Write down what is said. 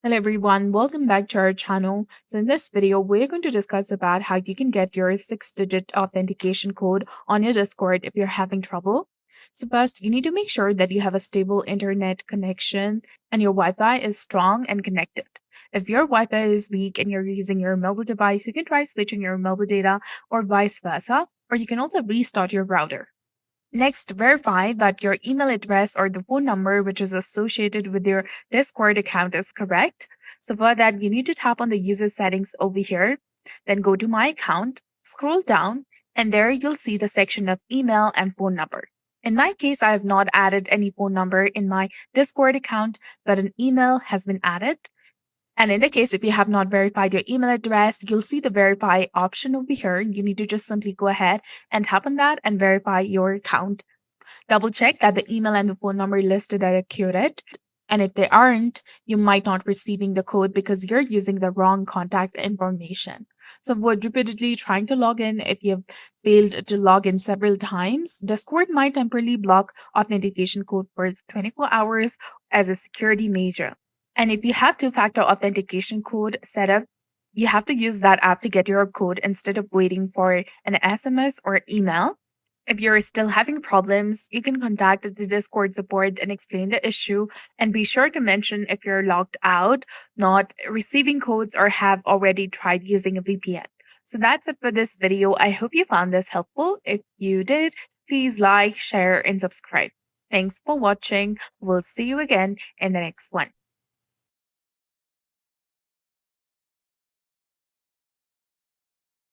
Hello everyone, welcome back to our channel. So in this video, we're going to discuss about how you can get your 6-digit authentication code on your Discord if you're having trouble. So first, you need to make sure that you have a stable internet connection and your Wi-Fi is strong and connected. If your Wi-Fi is weak and you're using your mobile device, you can try switching your mobile data or vice versa, or you can also restart your router. Next, verify that your email address or the phone number which is associated with your Discord account is correct. So for that, you need to tap on the user settings over here, then go to my account, scroll down, and there you'll see the section of email and phone number. In my case, I have not added any phone number in my Discord account, but an email has been added. And in the case, if you have not verified your email address, you'll see the verify option over here. You need to just simply go ahead and tap on that and verify your account. Double check that the email and the phone number listed are accurate. And if they aren't, you might not receiving the code because you're using the wrong contact information. So avoid repeatedly trying to log in. If you've failed to log in several times, Discord might temporarily block authentication code for 24 hours as a security measure. And if you have two-factor authentication code set up, you have to use that app to get your code instead of waiting for an SMS or email. If you're still having problems, you can contact the Discord support and explain the issue. And be sure to mention if you're logged out, not receiving codes, or have already tried using a VPN. So that's it for this video. I hope you found this helpful. If you did, please like, share, and subscribe. Thanks for watching. We'll see you again in the next one.